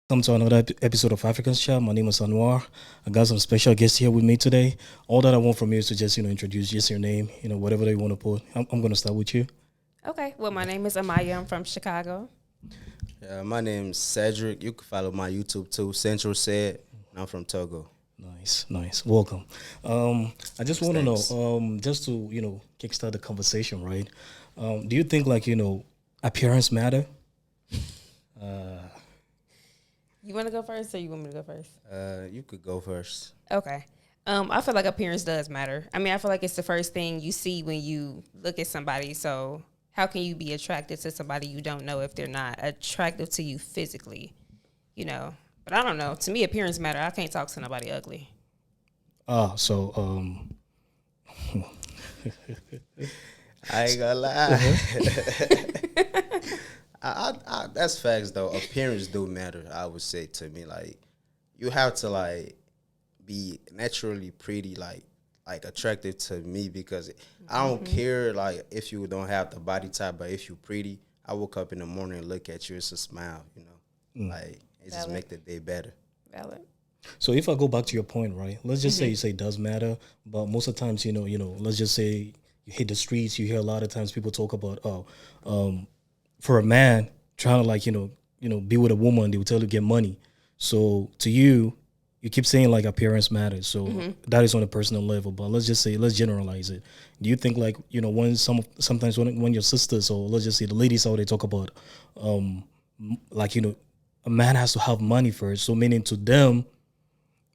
Welcome to another episode of Afrikanzchat. My name is Anwar. I got some special guests here with me today. All that I want from you is to just, introduce just your name, whatever they want to put. I'm going to start with you. Okay. Well, my name is Amiya. I'm from Chicago. My name's Cedrich. You can follow my YouTube too, Central Said. I'm from Togo. Nice. Welcome. I just want to know, Thanks. just to, kickstart the conversation, right? Do you think, like, appearance matter? You want to go first, or you want me to go first? You could go first. Okay. I feel like appearance does matter. I mean, I feel like it's the first thing you see when you look at somebody. So how can you be attracted to somebody you don't know if they're not attractive to you physically? But I don't know. To me, appearance matter. I can't talk to nobody ugly. So, I ain't gonna lie. That's facts though. Appearance do matter. I would say to me, like you have to like be naturally pretty, like attractive to me because I don't care like if you don't have the body type, but if you pretty, I woke up in the morning and look at you, it's a smile, like it just Valid. make the day better. Valid. So if I go back to your point, right? Let's just say you say it does matter, but most of the times, let's just say you hit the streets, you hear a lot of times people talk about, for a man trying to like, be with a woman, they will tell you to get money. So to you, you keep saying like appearance matters. So that is on a personal level, but let's just say, let's generalize it. Do you think like, when sometimes when your sisters or let's just say the ladies out, they talk about, like, a man has to have money first. So meaning to them,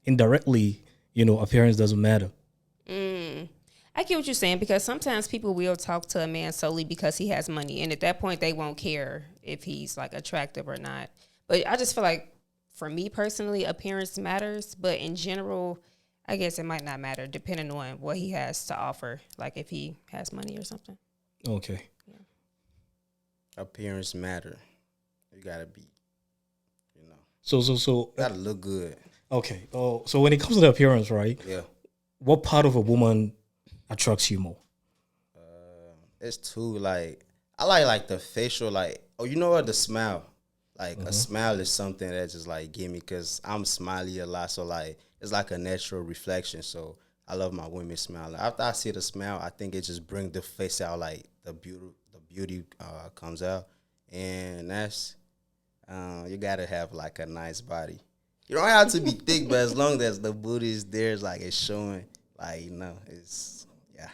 indirectly, appearance doesn't matter. I get what you're saying because sometimes people will talk to a man solely because he has money, and at that point they won't care if he's like attractive or not. But I just feel like for me personally, appearance matters, but in general, I guess it might not matter depending on what he has to offer, like if he has money or something. Okay. Appearance matter. You gotta be, So gotta look good. okay. Oh, so when it comes to the appearance, right? Yeah. What part of a woman attracts you more? It's too like I like the facial you know what, the smile, like a smile is something that just like give me because I'm smiley a lot, so like it's like a natural reflection. So I love my women smile. After I see the smile, I think it just bring the face out, like the beauty comes out, and that's you gotta have like a nice body. You don't have to be thick, but as long as the booty is there, it's like it's showing, like it's yeah.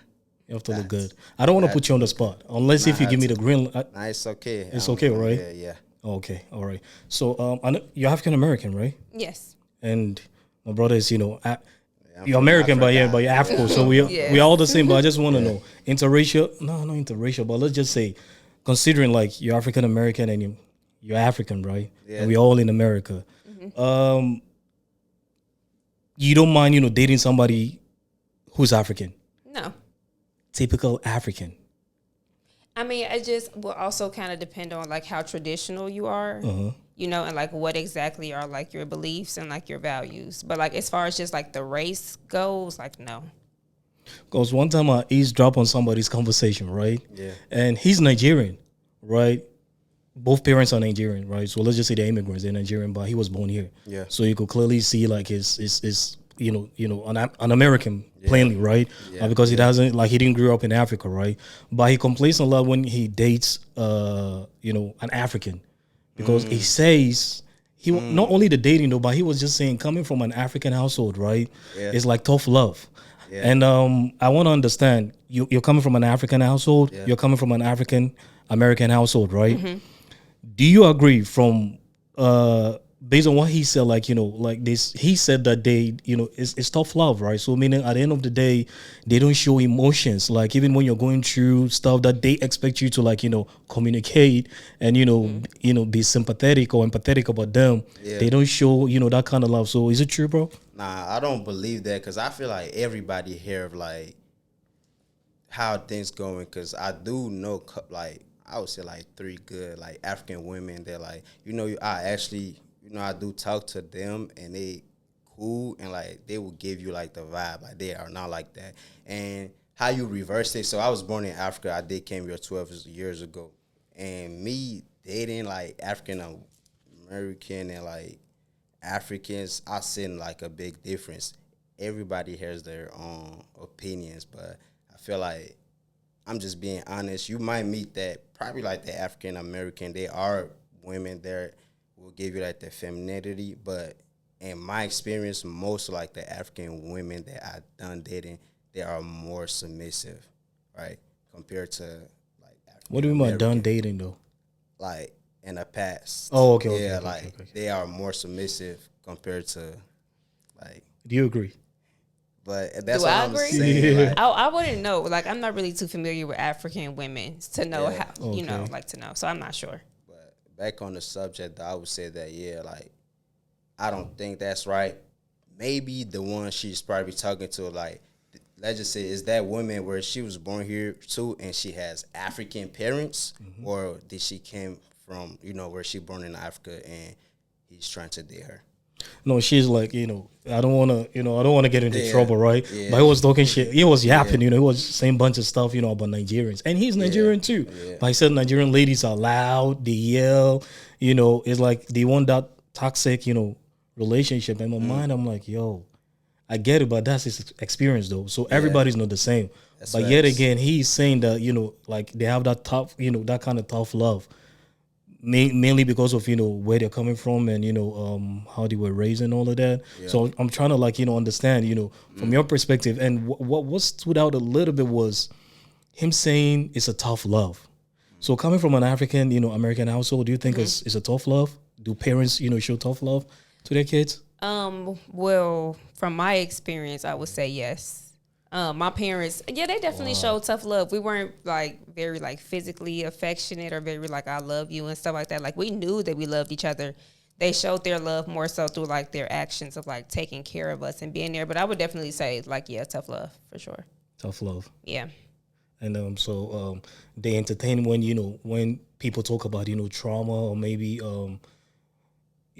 You have to look That's- good. I don't want to that's- put you on the spot unless if you Nah, give me the green. Nah, it's okay. It's okay, right? Yeah, yeah. Okay, all right. So I know you're African American, right? Yes. And my brother is, I'm you're from American, Africa. but you're Afro. So we Yes. we all the same. But I just want to know interracial. No, not interracial. But let's just say, considering like you're African American and you're African, right? Yeah. And we're all in America. You don't mind, dating somebody who's African, No. typical African. I mean, it just will also kind of depend on like how traditional you are, and like what exactly are like your beliefs and like your values. But like as far as just like the race goes, like no. Because one time I eavesdropped on somebody's conversation, right? Yeah. And he's Nigerian, right? Both parents are Nigerian, right? So let's just say they're immigrants, they're Nigerian, but he was born here. Yeah. So you could clearly see like his an American plainly, right? Yeah. Because he doesn't like he didn't grow up in Africa, right? But he complains a lot when he dates an African because he says he not only the dating though, but he was just saying coming from an African household, right? Yeah. It's like tough love. Yeah. And I want to understand you're coming from an African household, you're coming from an African American household, right? Do you agree from based on what he said, like like this, he said that they it's tough love, right? So meaning at the end of the day they don't show emotions, like even when you're going through stuff that they expect you to like communicate and be sympathetic or empathetic about them. Yeah. They don't show that kind of love. So is it true, bro? Nah, I don't believe that because I feel like everybody here of like how things going because I do know like I would say like three good like African women that like I actually I do talk to them and they cool and like they will give you like the vibe like they are not like that and how you reverse it. So I was born in Africa. I did came here 12 years ago, and me dating like African American and like Africans, I seen like a big difference. Everybody has their own opinions, but I feel like I'm just being honest. You might meet that probably like the African American. They are women there will give you like the femininity, but in my experience, most like the African women that I done dating, they are more submissive, right? Compared to like African What do you mean by done American. dating though? Like in the past. Oh, okay, Yeah, okay, like okay. they are more submissive compared to like. Do you agree? But that's Do what I I'm agree? saying. Yeah. Like, I wouldn't know. Like, I'm not really too familiar with African women to know Yeah. how, you know, Okay. like to know. So I'm not sure. but back on the subject, I would say that yeah, like I don't think that's right. Maybe the one she's probably talking to, like, let's just say, is that woman where she was born here too, and she has African parents, or did she came from where she born in Africa and he's trying to date her? No, she's like, I don't want to, I don't want to get into Yeah. trouble, right? Yeah. But he was talking shit. He was yapping, Yeah. he was saying bunch of stuff, about Nigerians. And he's Nigerian too. Yeah. But he said Nigerian ladies are loud, they yell, it's like they want that toxic, relationship. In my mind, I'm like, yo, I get it, but that's his experience though. So everybody's not the same. That's but yet facts. again, he's saying that, like they have that tough, that kind of tough love. Mainly because of where they're coming from and how they were raised and all of that. So I'm trying to like understand from your perspective. And what stood out a little bit was him saying it's a tough love. So coming from an African American household, do you think it's a tough love? Do parents show tough love to their kids? Well, from my experience, I would say yes. My parents, they definitely showed tough love. We weren't like very like physically affectionate or very like I love you and stuff like that. Like we knew that we loved each other. They showed their love more so through like their actions of like taking care of us and being there. But I would definitely say like tough love for sure. Tough love. Yeah. And so they entertain when people talk about trauma or maybe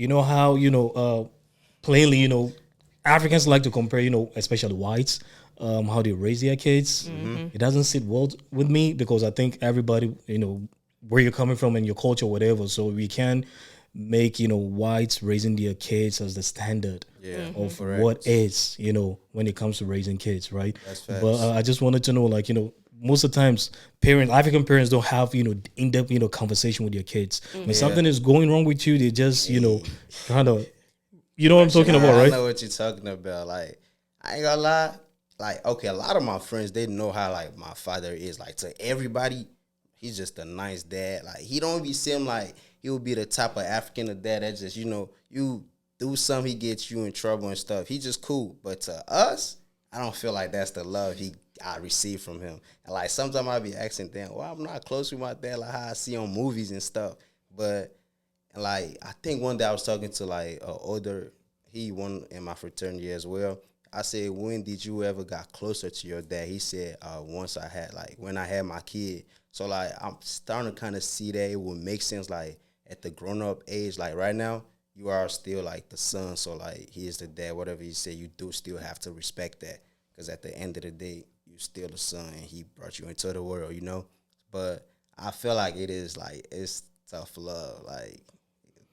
how plainly Africans like to compare especially whites how they raise their kids. It doesn't sit well with me because I think everybody where you're coming from and your culture whatever, so we can make whites raising their kids as the standard of Correct. what is when it comes to raising kids, right? That's facts. But I just wanted to know like most of the times African parents don't have in-depth conversation with their kids. When something is going wrong with you, they just kind of what I'm talking about, I right? know what you're talking about. Like, I ain't gonna lie. Like, okay, a lot of my friends, they know how, like, my father is. Like, to everybody, he's just a nice dad. Like, he don't be seem like he would be the type of African dad that just, you do something, he gets you in trouble and stuff. He just cool. But to us, I don't feel like that's the love I receive from him. And, like, sometimes I be asking, damn, well, I'm not close with my dad like how I see on movies and stuff. But, like, I think one day I was talking to, like, he one in my fraternity as well. I said, when did you ever got closer to your dad? He said, once when I had my kid. So, like, I'm starting to kind of see that it would make sense, like, at the grown-up age, like, right now, you are still, like, the son. So, like, he is the dad. Whatever he said, you do still have to respect that. Because at the end of the day, you still the son, and he brought you into the world, But I feel like it's tough love, like,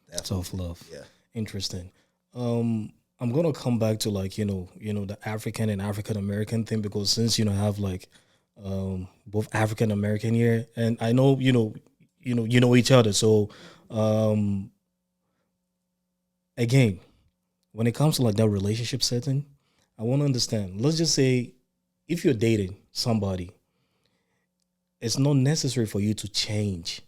definitely. Tough love. Yeah. Interesting. I'm gonna come back to like the African and African American thing because since I have like both African American here and I know you know each other, so again when it comes to like that relationship setting, I want to understand. Let's just say if you're dating somebody, it's not necessary for you to change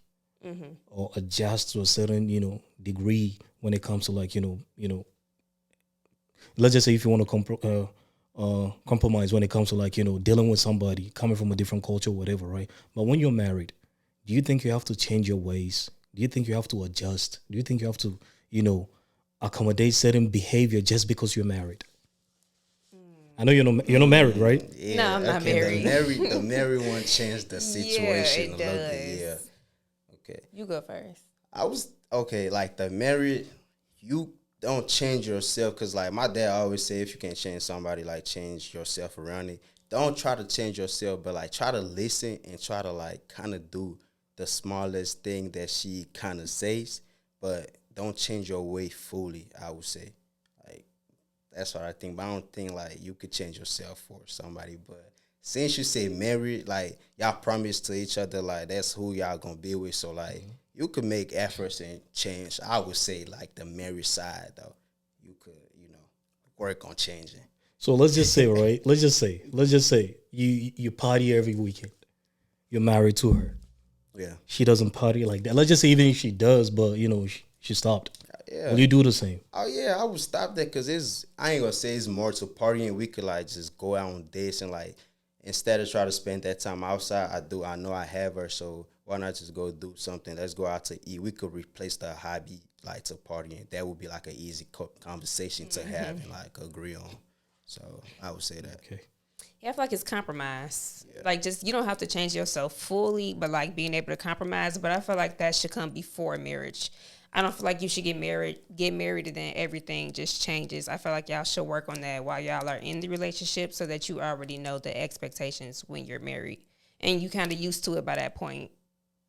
or adjust to a certain degree when it comes to like let's just say if you want to compromise when it comes to like dealing with somebody coming from a different culture, whatever, right? But when you're married, do you think you have to change your ways? Do you think you have to adjust? Do you think you have to accommodate certain behavior just because you're married? I know you're not married, right? Yeah, No, I'm not married. The married one changed the situation a little bit. Yeah. Okay. You go first. I was okay, like the married, you don't change yourself because like my dad always say if you can change somebody, like change yourself around it. Don't try to change yourself, but like try to listen and try to like kind of do the smallest thing that she kind of says. But don't change your way fully. I would say, like that's what I think. But I don't think like you could change yourself for somebody. But since you say married, like y'all promise to each other, like that's who y'all gonna be with. So like you could make efforts and change. I would say like the married side though, you could work on changing. So let's just say, right? Let's just say you party every weekend. You're married to her. Yeah. She doesn't party like that. Let's just say even if she does, but she stopped. Yeah. Will you do the same? Oh yeah, I would stop that because I ain't gonna say it's more to partying. We could like just go out on dates and like instead of try to spend that time outside, I know I have her, so why not just go do something? Let's go out to eat. We could replace the hobby like to partying. That would be like an easy conversation to have and like agree on. So I would say that. Okay. Yeah, I feel like it's compromise. Yeah. Like, just you don't have to change yourself fully, but like being able to compromise. But I feel like that should come before marriage. I don't feel like you should get married, and then everything just changes. I feel like y'all should work on that while y'all are in the relationship, so that you already know the expectations when you're married, and you kind of used to it by that point.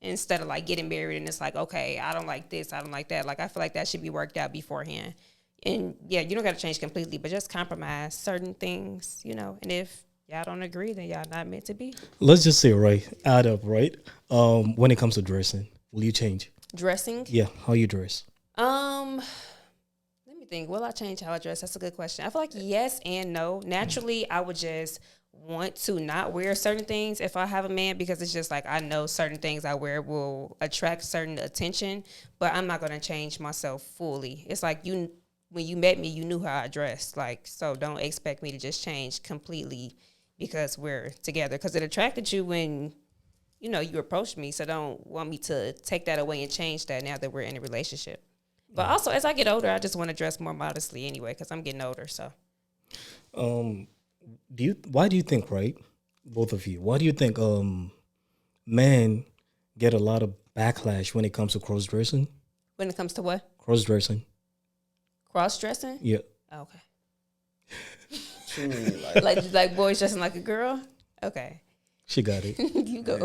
Instead of like getting married and it's like, okay, I don't like this, I don't like that. Like, I feel like that should be worked out beforehand. And yeah, you don't got to change completely, but just compromise certain things, and if y'all don't agree, then y'all not meant to be. Let's just say, right, add up, right? When it comes to dressing, will you change? Dressing? Yeah, how you dress? Let me think. Will I change how I dress? That's a good question. I feel like yes and no. Naturally, I would just want to not wear certain things if I have a man, because it's just like I know certain things I wear will attract certain attention, but I'm not going to change myself fully. It's like when you met me, you knew how I dressed, like, so don't expect me to just change completely because we're together, because it attracted you when you approached me, so don't want me to take that away and change that now that we're in a relationship. But also, as I get older, I just want to dress more modestly anyway, because I'm getting older. So why do you think, right, both of you, why do you think men get a lot of backlash when it comes to cross-dressing? When it comes to what? Cross-dressing. Cross-dressing? Yeah. Okay. Like, like boys dressing like a girl? Okay. She got it. You go.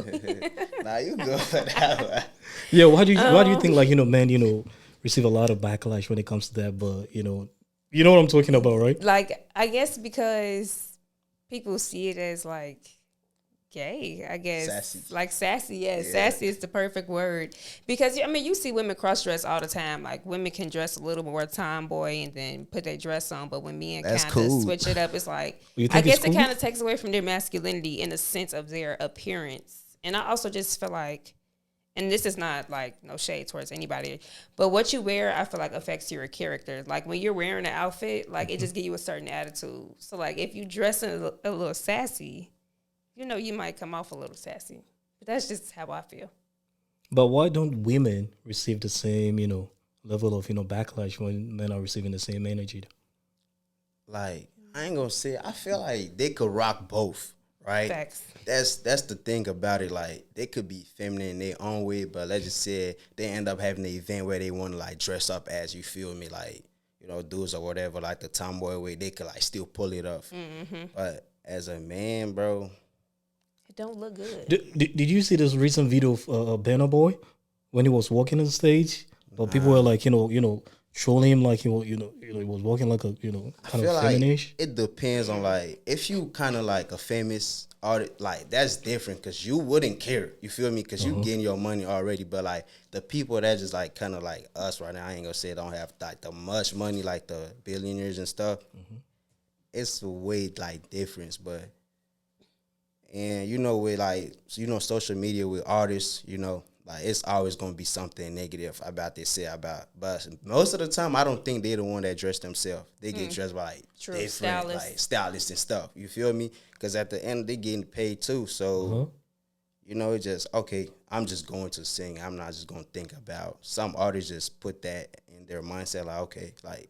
Nah, you go for that one. Yeah, why do you think like, men, receive a lot of backlash when it comes to that, but you know what I'm talking about, right? Like, I guess because people see it as like gay, I guess. Sassy. Like sassy, yeah. Sassy is the perfect word. Because, you see women cross-dress all the time. Like, women can dress a little more tomboy and then put their dress on, but when men kind of switch it up, it's like, I guess it kind of takes away from their masculinity in the sense of their appearance. And I also just feel like, and this is not like no shade towards anybody, but what you wear, I feel like affects your character. Like, when you're wearing an outfit, like, it just gives you a certain attitude. So, like, if you dress a little sassy, you might come off a little sassy. But that's just how I feel. But why don't women receive the same, level of, backlash when men are receiving the same energy? Like, I ain't gonna say, I feel like they could rock both, right? Facts. That's the thing about it. Like, they could be feminine in their own way, but let's just say they end up having an event where they want to, like, dress up as, you feel me, like, dudes or whatever, like the tomboy way, they could, like, still pull it off. Mm-hmm. But as a man, bro, it don't look good. Did you see this recent video of Banner Boy when he was walking on the stage? But people were like, trolling him like he was walking like a kind of feminish. Like it depends on like if you kind of like a famous artist, like that's different because you wouldn't care. You feel me? Because you getting your money already. But like the people that just like kind of like us right now, I ain't gonna say don't have like the much money like the billionaires and stuff. Mm-hmm. It's a way like difference, but. And with like social media with artists, like it's always gonna be something negative about they say about. But most of the time, I don't think they're the one that dress themselves. They get dressed by like different stylists and stuff. You feel me? Because at the end, they getting paid too. So it's just okay. I'm just going to sing. I'm not just gonna think about. Some artists just put that in their mindset. Like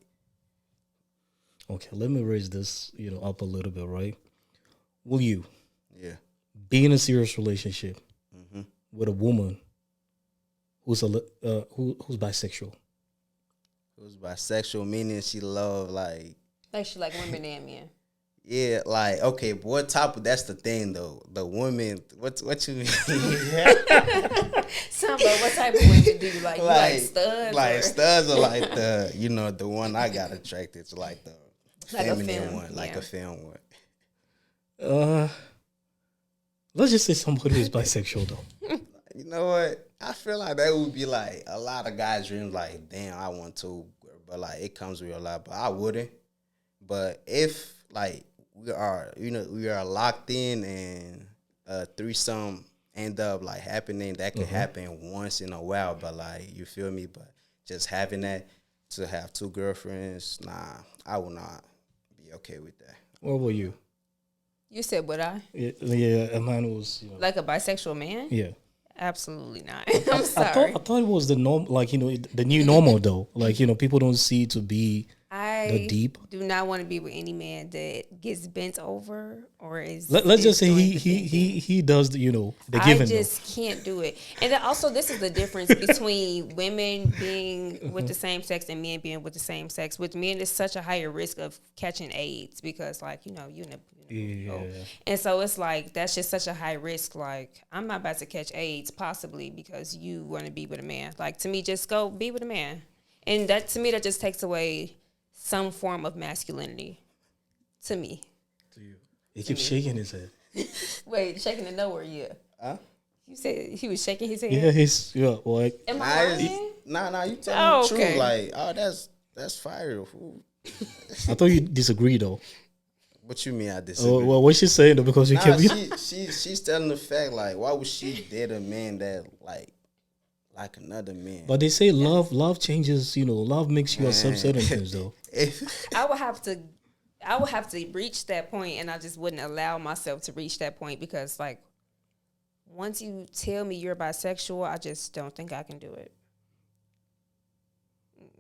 okay, let me raise this up a little bit, right? Will you? Yeah. Be in a serious relationship with a woman who's who's bisexual. Who's bisexual, meaning she love like she like women and men. Yeah, like okay, but what type of? That's the thing though. The woman, what you mean? Something about what type of women do you like? You like studs? Like or? studs are like the the one I got attracted to, like the Like a feminine femme, one, like yeah. a femme one. Let's just say somebody who's bisexual though. You know what? I feel like that would be like a lot of guys' dreams. Like, damn, I want to, but like it comes with a lot. But I wouldn't. But if like we are locked in and a threesome end up like happening, that could happen once in a while. But like you feel me? But just having that to have two girlfriends, nah, I will not be okay with that. What were you? You said would I? Yeah, mine was Like a bisexual man? yeah. Absolutely not. I'm sorry. I thought it was the norm, like the new normal though. Like people don't see it to be the deep. do not want to be with any man that gets bent over or is. Let's just say doing he does the the I giving. just can't do it. And then also, this is the difference between women being with the same sex and men being with the same sex. With men, it's such a higher risk of catching AIDS because, like, you know. And so it's like, that's just such a high risk. Like, I'm not about to catch AIDS possibly because you want to be with a man. Like, to me, just go be with a man. And that, to me, that just takes away some form of masculinity. To me. He keeps shaking his head. Wait, shaking the nowhere, yeah. Huh? You said he was shaking his head? Yeah, like. Am I lying? Nah, you tell me the okay. truth. Like, oh, that's fire. Ooh. I thought you disagree though. What you mean I disagree? Oh, well, what's she saying though? Because you Nah, kept. she's telling the fact, like, why would she date a man that like another man? But they say love changes. Love makes you accept certain things though. I would have to reach that point, and I just wouldn't allow myself to reach that point because, like, once you tell me you're bisexual, I just don't think I can do it.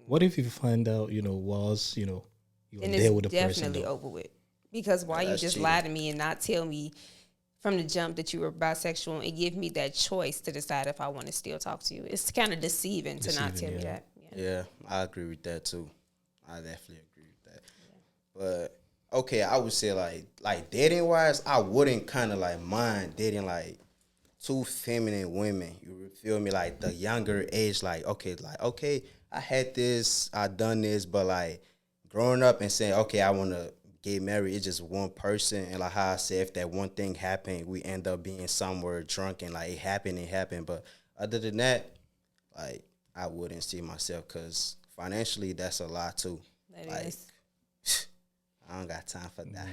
What if you find out, whilst you were And there with it's the person? definitely over with. Because why you just lie to me and not tell me from the jump that you were bisexual and give me that choice to decide if I want to still talk to you? It's kind of deceiving to not tell me that. Yeah, I agree with that too. I definitely agree with that. But okay, I would say like dating wise, I wouldn't kind of like mind dating like two feminine women. You feel me? Like the younger age, like okay, I had this, I done this, but like growing up and saying, okay, I want to get married, it's just one person. And like how I said, if that one thing happened, we end up being somewhere drunk and like it happened. But other than that, like I wouldn't see myself because financially that's a lot too. That is. I don't got time for that.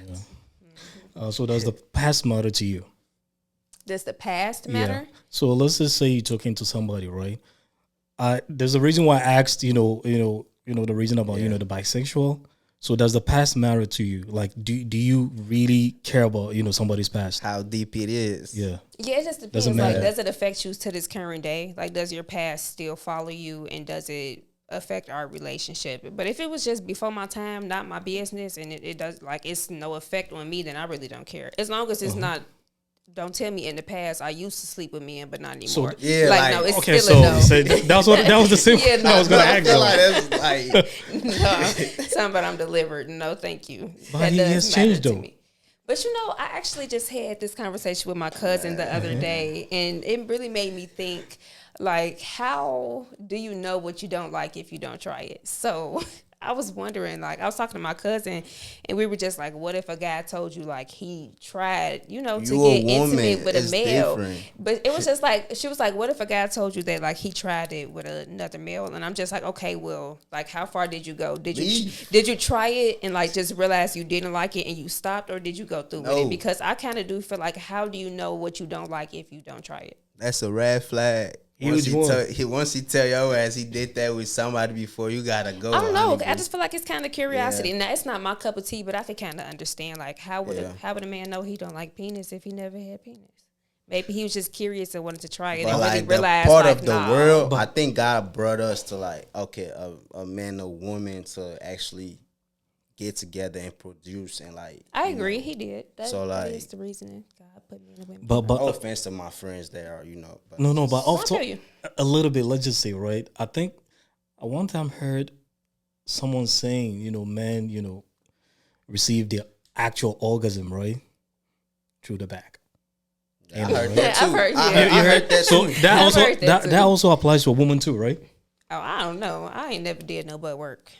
Yeah. So does the past matter to you? Does the past matter? Yeah. So let's just say you're talking to somebody, right? There's a reason why I asked, the reason about, the bisexual. So does the past matter to you? Like, do you really care about, somebody's past? How deep it is. Yeah. Yeah, it just depends. Doesn't Like, matter. does it affect you to this current day? Like, does your past still follow you, and does it affect our relationship? But if it was just before my time, not my business, and it does, like, it's no effect on me, then I really don't care. As long as it's not. Don't tell me in the past I used to sleep with men, but not anymore. So, yeah, no, it's okay, still a no. so that was the same thing I was gonna ask. Like that's like No, something about I'm delivered. No, thank you. But That he does has matter changed to though. me. But I actually just had this conversation with my cousin the other day, and it really made me think, like, how do you know what you don't like if you don't try it? So I was wondering, like, I was talking to my cousin, and we were just like, what if a guy told you, like, he tried, to get intimate with a male? Different. But it was just like, she was like, what if a guy told you that, like, he tried it with another male? And I'm just like, okay, well, like, how far did you go? Did you try it and, like, just realize you didn't like it and you stopped, or did you go through with it? Because I kind of do feel like, how do you know what you don't like if you don't try it? That's a red flag. Once he tell your ass he did that with somebody before, you gotta go. I don't know. I just feel like it's kind of curiosity. Now, it's not my cup of tea, but I could kind of understand, like, how would a man know he don't like penis if he never had penis? Maybe he was just curious and wanted to try it, but and like really realized, part like, of the world, I think God brought us to like, okay, a man, a woman to actually get together and produce and like. I agree, he did. That is the reason God put me in a women's. But no offense to my friends that are, But no, but off tell you. a little bit. Let's just say, right? I think I one time heard someone saying, men, receive their actual orgasm, right? Through the back. I heard that too. I've heard, I yeah. heard that So too. that also heard that that too. also applies to a woman too, right? Oh, I don't know. I ain't never did no butt work.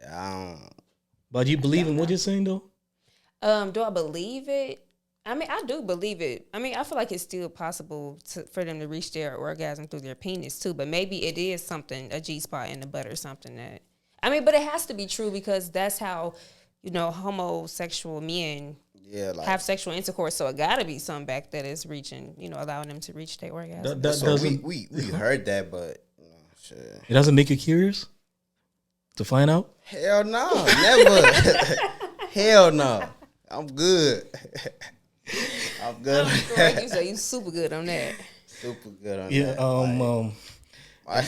I don't. But you believe in what you're saying though? Do I believe it? I mean, I do believe it. I mean, I feel like it's still possible for them to reach their orgasm through their penis too. But maybe it is something, a G spot in the butt or something that. I mean, but it has to be true because that's how, homosexual men have sexual intercourse. So it got to be some back that is reaching, allowing them to reach their orgasm. That So doesn't. we heard that, but shit. It doesn't make you curious to find out. Hell no, never. Hell no. I'm good. I'm good. on Correct. that. You say you super good on that. Super good on Yeah. that. My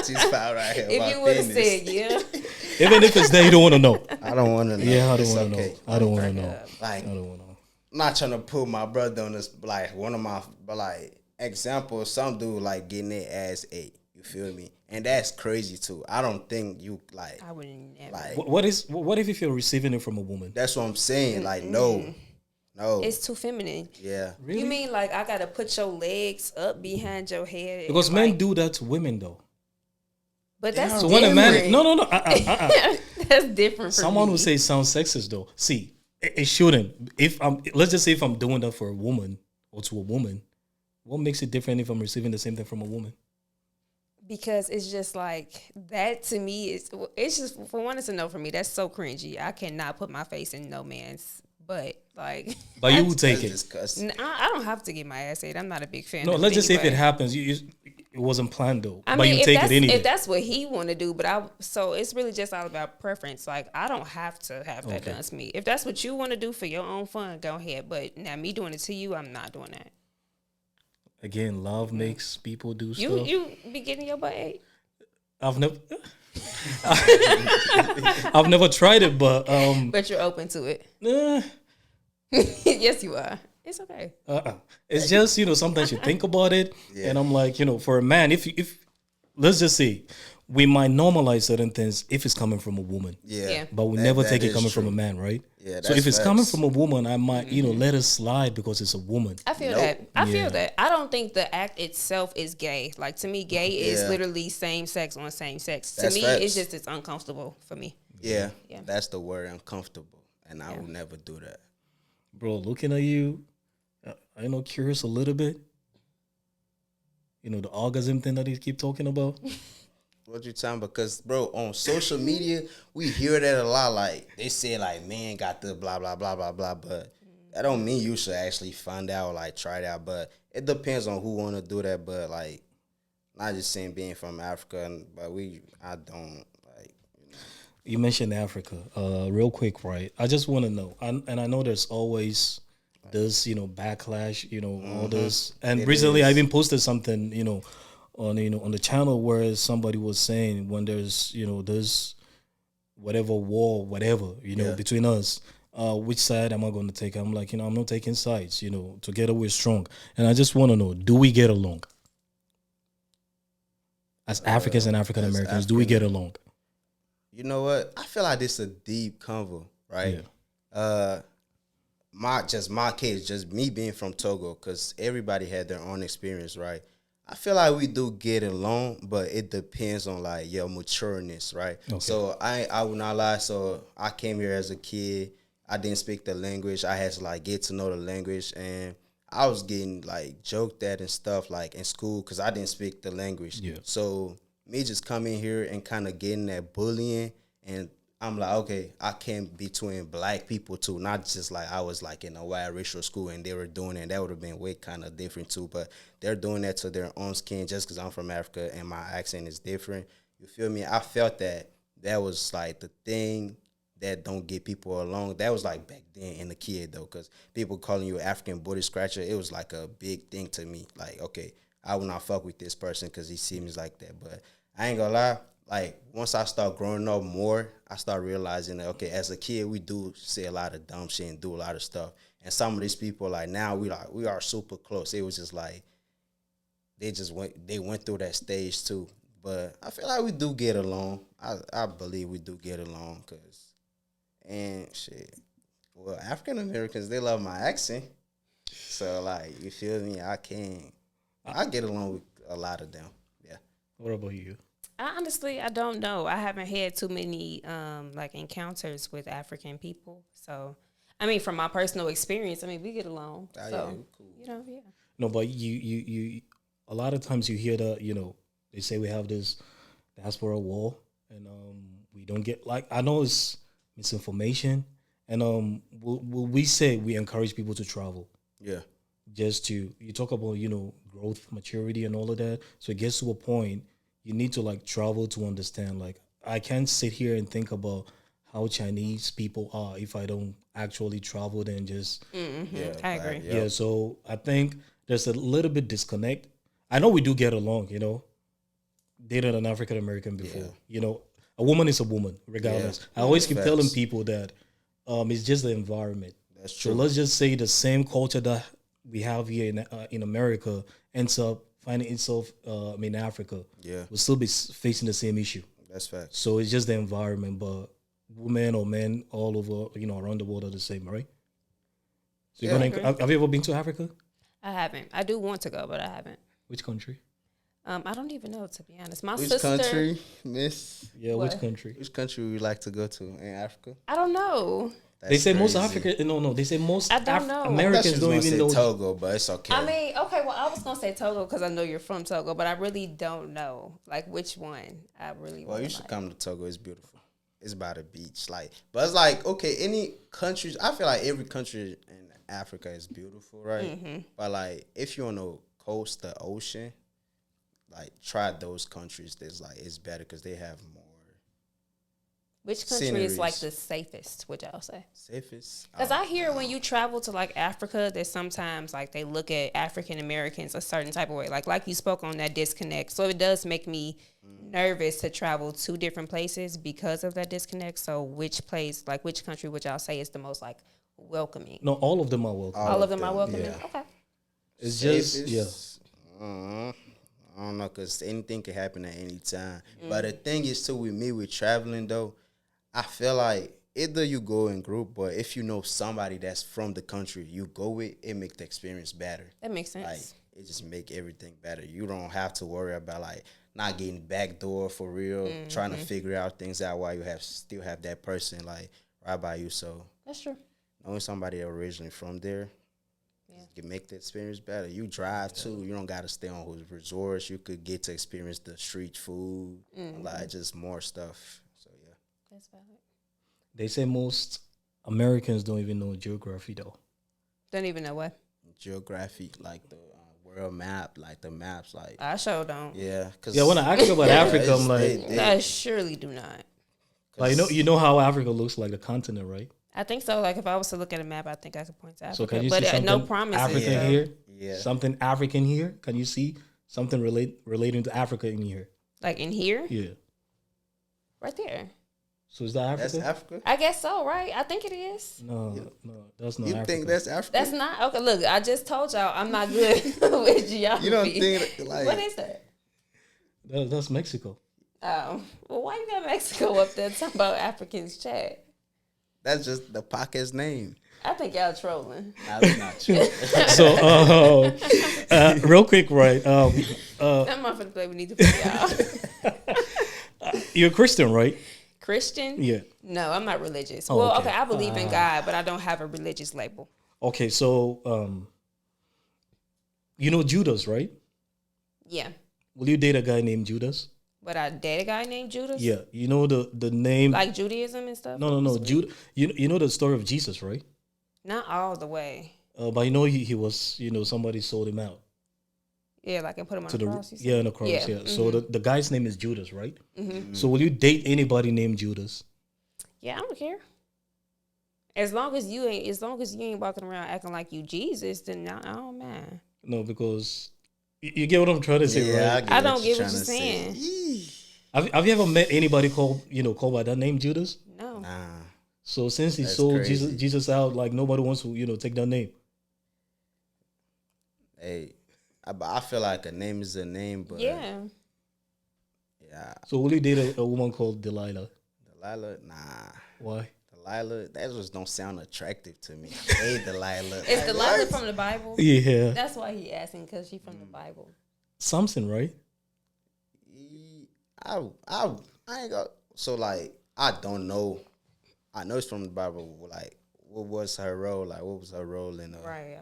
G-spot right here. If my you would have penis. said yeah, Even if it's there, you don't want to know. I don't want to know. Yeah, I don't It's want to okay. know. I don't want to know. Like, I don't want to know. I'm not trying to put my brother on this, like, one of my, example, some dude, like, getting their ass ate. You feel me? And that's crazy, too. I don't think you, like, I wouldn't never. like, What if you're receiving it from a woman? that's what I'm saying. Like, no. It's too feminine. Yeah. Really? You mean like I gotta put your legs up behind your head? Because and, men like, do that to women though. But that's So different. when a man, no, That's different. For someone me. would say it sounds sexist though. See, it shouldn't. Let's just say if I'm doing that for a woman or to a woman, what makes it different if I'm receiving the same thing from a woman? Because it's just like that to me. It's just for one, it's a no for me. That's so cringy. I cannot put my face in no man's butt. Like, But you would take That's it. disgusting. I don't have to get my ass ate. I'm not a big fan. No, of let's just say if it anyway. happens, it wasn't planned though. I But mean, you take it anyway. if that's what he want to do, so it's really just all about preference. Like, I don't have to have that done to me. If that's what you want to do for your own fun, go ahead. But now me doing it to you, I'm not doing that. Again, love makes people do stuff. You be getting your butt ate? I've never, I've never tried it, but But you're open to it. eh, Yes, you are. It's okay. it's just sometimes you think about it, and I'm like, for a man, if let's just say we might normalize certain things if it's coming from a woman, Yeah. but we That- never that take it is coming true. from a man, right? Yeah, So if that's it's coming facts. from a woman, I might let it slide because it's a woman. I feel Nope. that. I Yeah. feel that. I don't think the act itself is gay. Like, to me, gay is Yeah. literally same sex on same sex. To That's me, facts. it's uncomfortable for me. Yeah. Yeah. That's the word, uncomfortable. And I will never do that. Bro, looking at you, curious a little bit. The orgasm thing that he keep talking about. What you talking about? Because, bro, on social media, we hear that a lot. Like, they say, like, man got the blah, blah, blah, blah, blah. But that don't mean you should actually find out, like, try it out. But it depends on who want to do that. But, like, not just saying being from Africa, but I don't, like. You mentioned Africa. Real quick, right? I just want to know, and I know there's always this, backlash, all this. And It recently, is. I even posted something, on the channel where somebody was saying when there's, there's whatever war, whatever, between us, which side am I going to take? I'm like, I'm not taking sides. Together we're strong. And I just want to know, do we get along? As Africans and African Americans, do we get along? You know what? I feel like this is a deep convo, right? My case, just me being from Togo, because everybody had their own experience, right? I feel like we do get along, but it depends on like your matureness, right? Okay. So I will not lie. So I came here as a kid. I didn't speak the language. I had to like get to know the language, and I was getting like joked at and stuff like in school because I didn't speak the language. Yeah. So me just coming here and kind of getting that bullying, and I'm like, okay, I came between black people too, not just like I was like in a white racial school and they were doing it. That would have been way kind of different too, but they're doing that to their own skin just because I'm from Africa and my accent is different. You feel me? I felt that was like the thing that don't get people along. That was like back then in the kid though, because people calling you African booty scratcher, it was like a big thing to me. Like, okay, I will not fuck with this person because he seems like that. But I ain't gonna lie, like once I start growing up more, I start realizing that, okay, as a kid, we do say a lot of dumb shit and do a lot of stuff. And some of these people, like now we are super close. It was just like, they went through that stage too. But I feel like we do get along. I believe we do get along because And shit. Well, African Americans, they love my accent. So like, you feel me? I get along with a lot of them. Yeah. What about you? I don't know. I haven't had too many like encounters with African people. So, I mean, from my personal experience, I mean, we get along. Oh, So, yeah, we cool. you know, yeah. No, but you a lot of times you hear that, they say we have this diaspora wall, and we don't get, like, I know it's misinformation, and we say we encourage people to travel. Yeah. Just you talk about, growth, maturity, and all of that. So it gets to a point you need to like travel to understand. Like, I can't sit here and think about how Chinese people are if I don't actually travel and just Yeah, I agree. yeah. So I think there's a little bit disconnect. I know we do get along, dated an African American before. A woman is a woman, regardless. Yeah. I always keep Facts. telling people that it's just the environment. That's So true. let's just say the same culture that we have here in America ends up finding itself in Africa. Yeah. We'll still be facing the same issue. That's facts. So it's just the environment, but women or men all over, around the world are the same, right? So Yeah. have you ever been to Africa? I haven't. I do want to go, but I haven't. Which country? I don't even know, to be honest. My Which sister. country, miss? Yeah, What? which country? Which country would you like to go to in Africa? I don't know. They say most crazy. African. No. They say most I don't know. I thought she Americans was don't gonna even say know. Togo, but it's okay. I mean, okay, well, I was going to say Togo because I know you're from Togo, but I really don't know, like, which one I really Well, want you should come to Togo. It's beautiful. It's by the beach, but it's like, okay, any countries. I feel like every country in Africa is beautiful, right? Mm-hmm. But like, if you're on the coast, the ocean, like, try those countries. It's better because they have more Which country is, like, sceneries. the safest, would y'all say? safest. Because I hear when you travel to, like, Africa, that sometimes, like, they look at African Americans a certain type of way. Like you spoke on that disconnect. So it does make me nervous to travel to different places because of that disconnect. So which place, like, which country would y'all say is the most, like, welcoming? No, all of them are welcome. All of them are welcoming? yeah. Okay. It's just I don't know, because anything can happen at any time. But the thing is, too, with me, with traveling, though, I feel like either you go in group, but if you know somebody that's from the country you go with, it make the experience better. That makes sense. Like, it just make everything better. You don't have to worry about, like, not getting backdoor for real, trying to figure out things out while you still have that person, like, right by you. So That's true. knowing somebody originally from there, can make the experience better. You drive too. You don't gotta stay on those resorts. You could get to experience the street food, like, just more stuff. So yeah, That's valid. They say most Americans don't even know geography though. Don't even know what. geography, like the world map, like the maps, like I sure don't. yeah. Cause Yeah, when I ask about Africa, I'm like, I surely do not. like you know how Africa looks like the continent, right? I think so. Like, if I was to look at a map, I think I could point to Africa. So can you but see something no promises. African though. here? Yeah. Something African here? Can you see something relating to Africa in here? Like in here? Yeah. Right there. So is that Africa? That's Africa. I guess so, right? I think it is. No, that's not You Africa. think that's Africa? That's not okay. Look, I just told y'all I'm not good with geography. You don't think like what is that? That's Mexico. Oh, well, why you got Mexico up there talking about Afrikanzchat? that's just the pocket's name. I think y'all trolling. Nah, that's not true. So, real quick, right? That motherfucker play we need to play y'all. You're a Christian, right? Christian? Yeah. No, I'm not religious. Oh, well, okay. okay, I believe in God, but I don't have a religious label. Okay, so you know Judas, right? Yeah. Will you date a guy named Judas? But I date a guy named Judas? Yeah. You know the name? Like Judaism and stuff? No. You know the story of Jesus, right? Not all the way. But you know he was, somebody sold him out Yeah, like and put him on to the the cross. You said? yeah, on the cross. Yeah. Yeah. So the guy's name is Judas, right? Mm-hmm. So will you date anybody named Judas? Yeah, I don't care. As long as you ain't walking around acting like you Jesus, then I don't mind. No, because you get what I'm trying to say, right? I don't get what trying you're to saying. say. Have you ever met anybody called by that name, Judas? No. Nah. So since he That's sold crazy. Jesus out, like nobody wants to take that name. Hey, I feel like a name is a name, but Yeah. yeah, So will you date a woman called Delilah? Delilah, nah. Why? Delilah, that just don't sound attractive to me. Hey, Delilah. Is Like, Delilah what? from the Bible? Yeah, That's why he asking, because she from the Bible. something, right? I ain't got, so like, I don't know. I know it's from the Bible. Like, what was her role? Like, what was her role in? Right. Okay.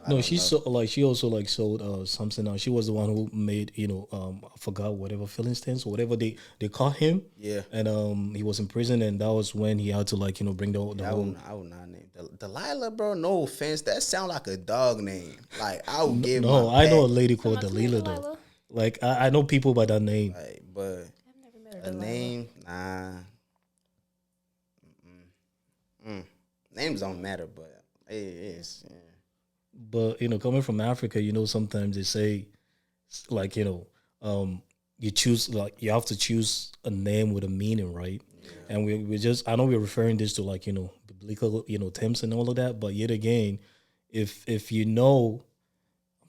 I No, don't she know. she also like sold something else. She was the one who made I forgot whatever filling stands or whatever they caught him. Yeah. And he was in prison, and that was when he had to like bring the I whole. would not name Delilah, bro. No offense, that sound like a dog name. Like I would give my No, I know a pet, lady called Somebody named Delilah though. Delilah? Like I know people by that name. like, but I've never met a a Delilah. name, nah. Names don't matter, but it is. Yeah. But coming from Africa, sometimes they say like you choose, like you have to choose a name with a meaning, right? And we just, I know we're referring this to like biblical terms and all of that, but yet again, if I'm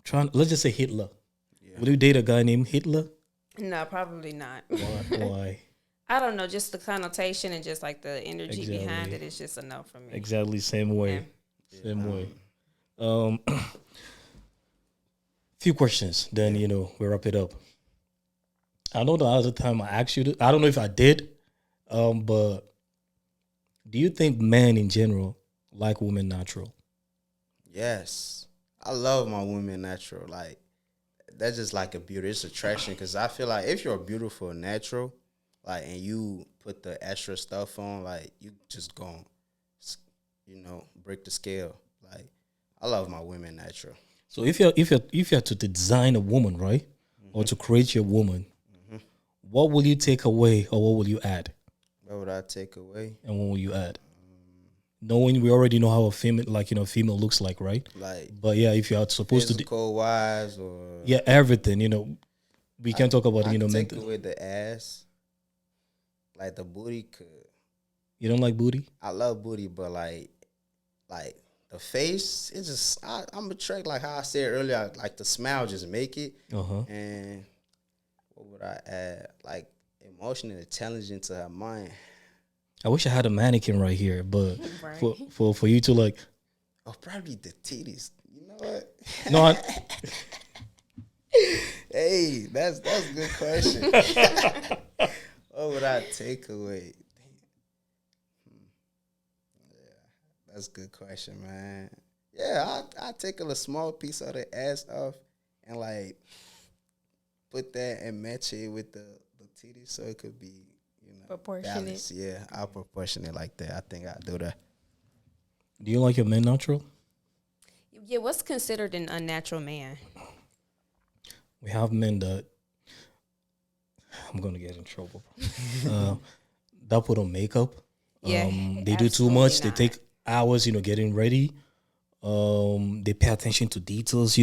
trying, let's just say Hitler. Would you date a guy named Hitler? No, probably not. Why? I don't know, just the connotation and just like the energy behind Exactly. it is just a no for me. Exactly, same way. Same way. Few questions, then we wrap it up. I know the other time I asked you, I don't know if I did, but do you think men in general like women natural? Yes, I love my women natural. Like that's just like a beauty. It's attraction because I feel like if you're beautiful natural, like and you put the extra stuff on, like you just gon' break the scale. Like I love my women natural. So if you're to design a woman, right, or to create your woman, what will you take away or what will you add? What would I take away? And what will you add? Knowing we already know how a female, female looks like, right? Like, but yeah, if you are supposed to, physical wise or everything, we can talk about I could take mental. away the ass, like the booty. You don't like booty? I love booty, but like the face, it's just I'm attracted. Like how I said earlier, like the smile just make it. And what would I add? Like emotional intelligence to her mind. I wish I had a mannequin right here, but Right. for you to like, Oh, probably the titties. You know what? no, Hey, that's a good question. What would I take away? Yeah, that's a good question, man. Yeah, I take a small piece of the ass off and like put that and match it with the titties so it could be Proportionate. balanced. Yeah, I'll proportion it like that. I think I'll do that. do you like your men natural? Yeah, what's considered an unnatural man? We have men that I'm gonna get in trouble. That put on makeup. Yeah, They do too absolutely much. not. They take hours, getting ready. They pay attention to details.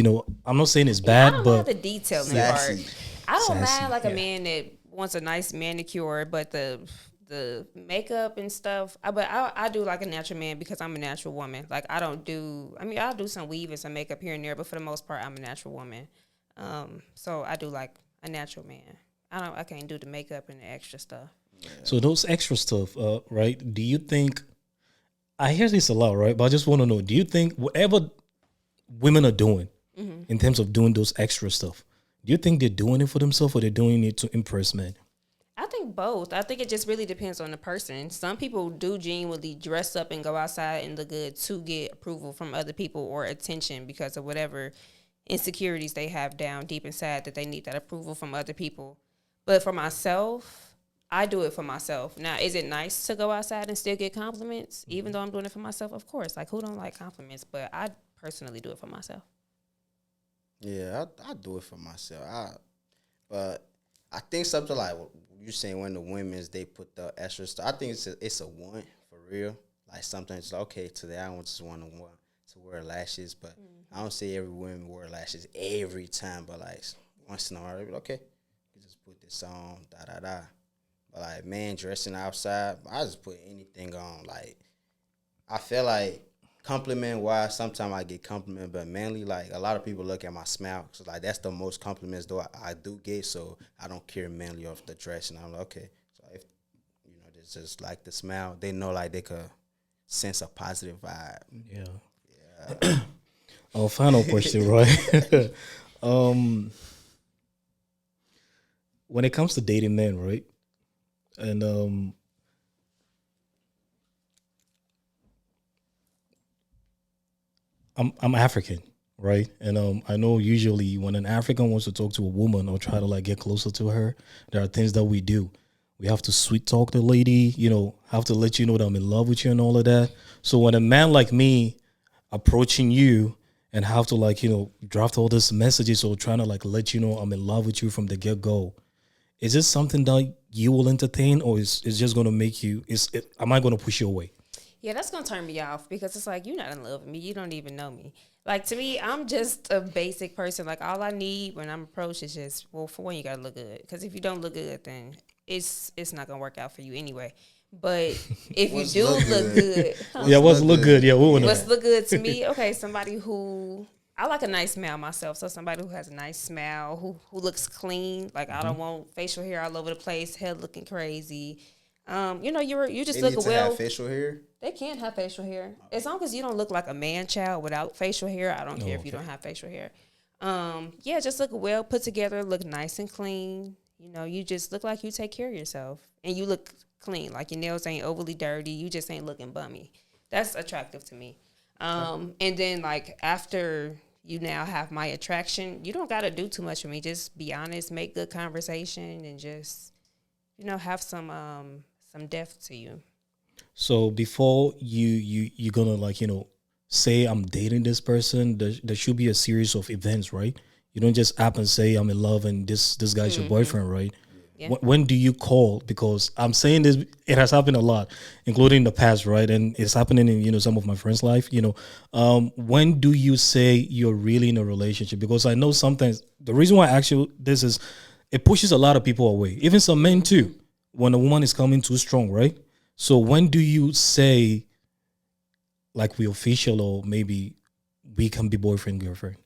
I'm not saying it's I bad, don't but mind the detailing part. Sassy. I don't Sassy, mind like yeah. a man that wants a nice manicure, but the makeup and stuff. But I do like a natural man because I'm a natural woman. Like I'll do some weave and some makeup here and there, but for the most part, I'm a natural woman. So I do like a natural man. I can't do the makeup and the extra stuff. so those extra stuff, right? Do you think? I hear this a lot, right? But I just want to know: do you think whatever women are doing in terms of doing those extra stuff, do you think they're doing it for themselves or they're doing it to impress men? I think both. I think it just really depends on the person. Some people do genuinely dress up and go outside and look good to get approval from other people or attention because of whatever insecurities they have down deep inside that they need that approval from other people. But for myself, I do it for myself. Now, is it nice to go outside and still get compliments, even though I'm doing it for myself? Of course. Like, who don't like compliments? But I personally do it for myself. Yeah, I do it for myself. But I think something like what you're saying when the women's they put the extra stuff. I think it's a want for real. Like sometimes it's okay today I just want to wear lashes, but I don't say every woman wear lashes every time. But like once in a while, okay, you just put this on, da da da. But like man dressing outside, I just put anything on. Like I feel like compliment wise, sometimes I get compliment, but mainly like a lot of people look at my smile. So like that's the most compliments though I do get. So I don't care mainly off the dress, and I'm like okay. So if it's just like the smile, they know like they could sense a positive vibe. Yeah. Our final question, right? When it comes to dating men, right? And I'm African, right? And I know usually when an African wants to talk to a woman or try to like get closer to her, there are things that we do. We have to sweet talk the lady, have to let you know that I'm in love with you and all of that. So when a man like me approaching you and have to like, draft all these messages or trying to like let you know I'm in love with you from the get go, is this something that you will entertain, or is just gonna make you? Am I gonna push you away? Yeah, that's gonna turn me off because it's like you're not in love with me. You don't even know me. Like to me, I'm just a basic person. Like all I need when I'm approached is just, well, for one, you gotta look good. Because if you don't look good, then it's not gonna work out for you anyway. But if you do look good, Yeah, what's look good? Yeah, we what's look good to me? Okay, somebody who I like a nice smile myself. So somebody who has a nice smile, who looks clean. Like I don't want facial hair all over the place, head looking crazy. You just They look need to well. have facial hair. They can have facial hair as long as you don't look like a man child without facial hair. I don't care if you don't have facial hair. Yeah, just look well put together, look nice and clean. You just look like you take care of yourself, and you look clean. Like your nails ain't overly dirty. You just ain't looking bummy. That's attractive to me. And then like after you now have my attraction, you don't got to do too much for me. Just be honest, make good conversation, and just have some depth to you. So before you're gonna like say I'm dating this person, there should be a series of events, right? You don't just up and say I'm in love and this guy's your boyfriend, right? Yeah. When do you call? Because I'm saying this, it has happened a lot, including the past, right? And it's happening in some of my friends' life. When do you say you're really in a relationship? Because I know sometimes the reason why I ask you this is it pushes a lot of people away, even some men too. When a woman is coming too strong, right? So when do you say like we official or maybe we can be boyfriend girlfriend?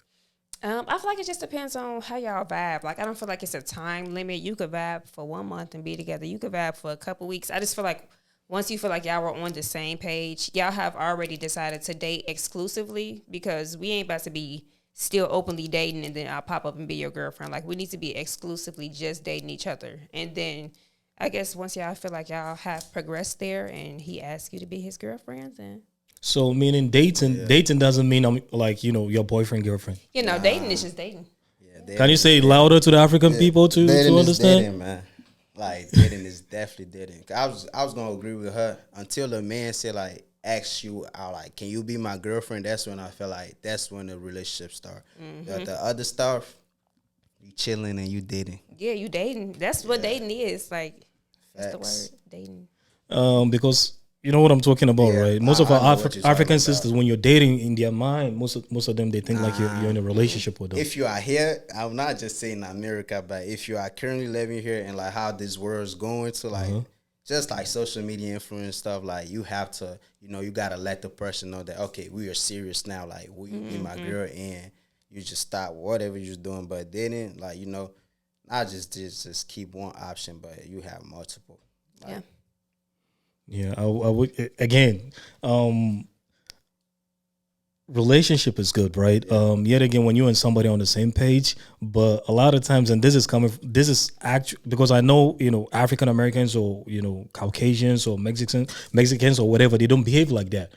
I feel like it just depends on how y'all vibe. Like I don't feel like it's a time limit. You could vibe for 1 month and be together. You could vibe for a couple weeks. I just feel like once you feel like y'all were on the same page, y'all have already decided to date exclusively, because we ain't about to be still openly dating and then I'll pop up and be your girlfriend. Like we need to be exclusively just dating each other. And then I guess once y'all feel like y'all have progressed there and he asks you to be his girlfriend, then. So meaning dating doesn't mean I'm like, your boyfriend, girlfriend. Dating is just dating. Yeah, Can you say louder to the African people to understand? Dating, man. Like dating is definitely dating. I was gonna agree with her until the man said like ask you out like, can you be my girlfriend? That's when I felt like that's when the relationship start. The other stuff, you chilling and you dating. Yeah, you dating. That's what dating is. Like that's the word, dating. Because you know what I'm talking about, right? Most of our African sisters, about. when you're dating, in their mind, most of them they think like you're in a relationship with them. If you are here, I'm not just saying America, but if you are currently living here and like how this world's going to like just like social media influence stuff, like you have to, you gotta let the person know that okay, we are serious now. Like will you be my girl, and you just stop whatever you're doing. But then like not just keep one option, but you have multiple. Like, Yeah, I would again. Relationship is good, right? Yet again, when you and somebody on the same page, but a lot of times, and this is actually because I know African Americans or Caucasians or Mexicans or whatever, they don't behave like that.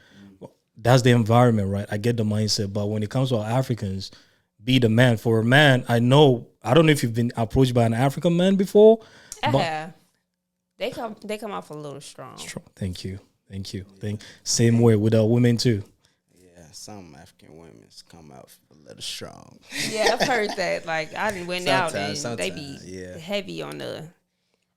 That's the environment, right? I get the mindset, but when it comes to our Africans, be the man. For a man, I don't know if you've been approached by an African man before. I have. They come off a little strong. Thank you. Same way with our women too. Yeah, some African women come out a little strong. Yeah, I've heard that. Like I done went out and they be yeah. heavy on the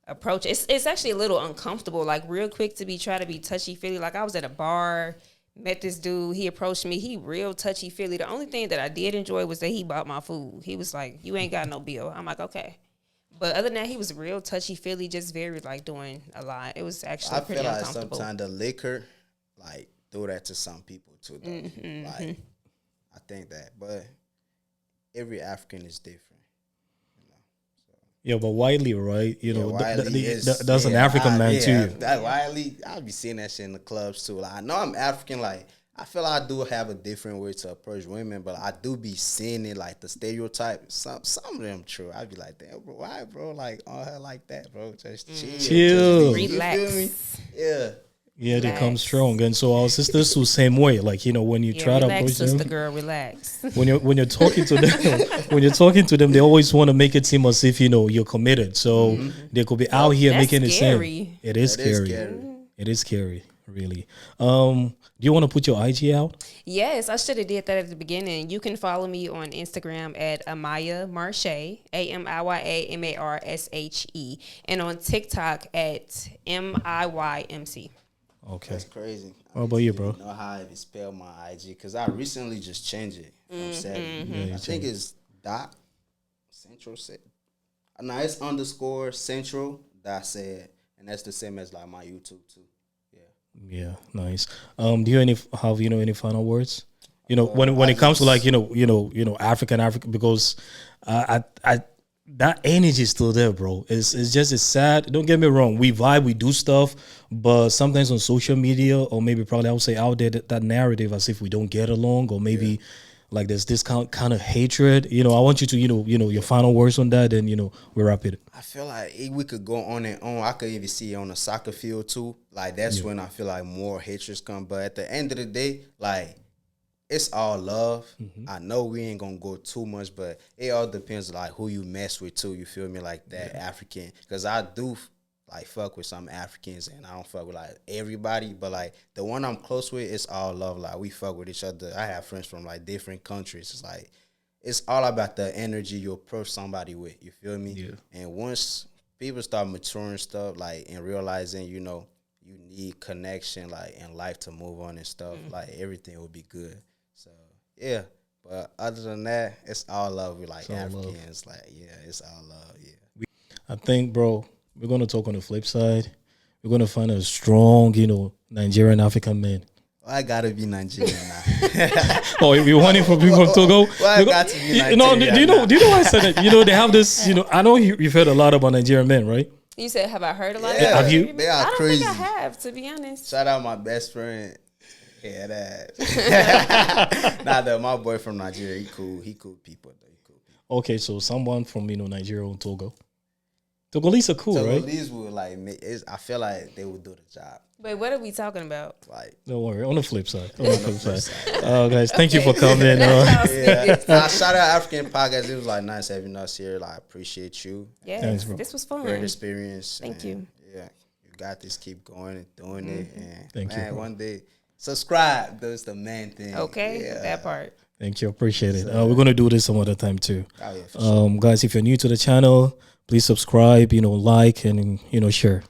approach. It's actually a little uncomfortable. Like real quick to try to be touchy feely. Like I was at a bar, met this dude. He approached me. He real touchy feely. The only thing that I did enjoy was that he bought my food. He was like, "You ain't got no bill." I'm like, "Okay." But other than that, he was real touchy-feely, just very, like, doing a lot. It was actually pretty uncomfortable. I feel like sometimes the liquor, like, do that to some people, too, though. Like, I think that. But every African is different, Yeah, but Wiley, right? You know, Wiley is, that's an African man too. That Wiley, I'll be seeing that shit in the clubs too. Like, I know I'm African, like I feel like I do have a different way to approach women, but I do be seeing it like the stereotype. Some of them true. I'd be like, damn, bro, why, bro? Like on her like that, bro. Just chill. Relax. You feel me? Yeah. Yeah, they come strong, and so our sisters the same way. Like when you try to approach sister them, girl, relax. when you're talking to them, they always want to make it seem as if you're committed. So they could be out here making it seem. It is scary. It is scary, really. Do you want to put your IG out? Yes, I should have did that at the beginning. You can follow me on Instagram at Amiya Marshe, AMIYAMARSHE, and on TikTok at MIYMC. Okay. That's crazy. What about you, bro? I don't know how I even spell my IG because I recently just changed it from Cedrich. I think it's dot central. No, it's underscore central dot said, and that's the same as like my YouTube too. Yeah, nice. Do you have any final words? When it comes to like African because I that energy is still there, bro. It's sad. Don't get me wrong. We vibe, we do stuff, but sometimes on social media or maybe probably I would say out there that narrative as if we don't get along or maybe like there's this kind of hatred. I want you to your final words on that, and we wrap it. I feel like we could go on and on. I could even see it on the soccer field too. Like that's when I feel like more hatreds come. But at the end of the day, like it's all love. I know we ain't gonna go too much, but it all depends like who you mess with too. You feel me? Like that African, because I do like fuck with some Africans, and I don't fuck with like everybody, but like the one I'm close with, it's all love. Like we fuck with each other. I have friends from like different countries. It's like it's all about the energy you approach somebody with. You feel me? Yeah. And once people start maturing stuff, like and realizing, you need connection, like in life to move on and stuff. Like everything will be good. So yeah. But other than that, it's all love. We like Africans. Love. Like it's all love. Yeah. I think, bro. We're going to talk on the flip side. We're going to find a strong, Nigerian African man. Well, I got to be Nigerian now. Oh, if you want it for people to go. Well, I got to be Nigerian do you know why I said that? They have this, I know you've heard a lot about Nigerian men, right? You said, have I heard a lot? Yeah. Have you? They are crazy. I don't think I have, to be honest. Shout out my best friend. Yeah, that. Nah, though, my boy from Nigeria, he cool. He cool people. Okay, so someone from, Nigeria or Togo. Togolese are cool, right? Togolese would I feel like they would do the job. Wait, what are we talking about? Like, don't worry, on the flip side. Guys, thank you for coming. Shout out African Podcast. It was like nice having us here. Like, I appreciate you. Yeah, thanks, bro. This was fun. Great experience. Thank you. Yeah, you got this. Keep going and doing it. And thank you. One day, subscribe. That's the main thing. Okay, that part. Thank you. Appreciate it. We're gonna do this some other time too. Oh, yeah, for sure. Guys, if you're new to the channel, please subscribe. Like and share.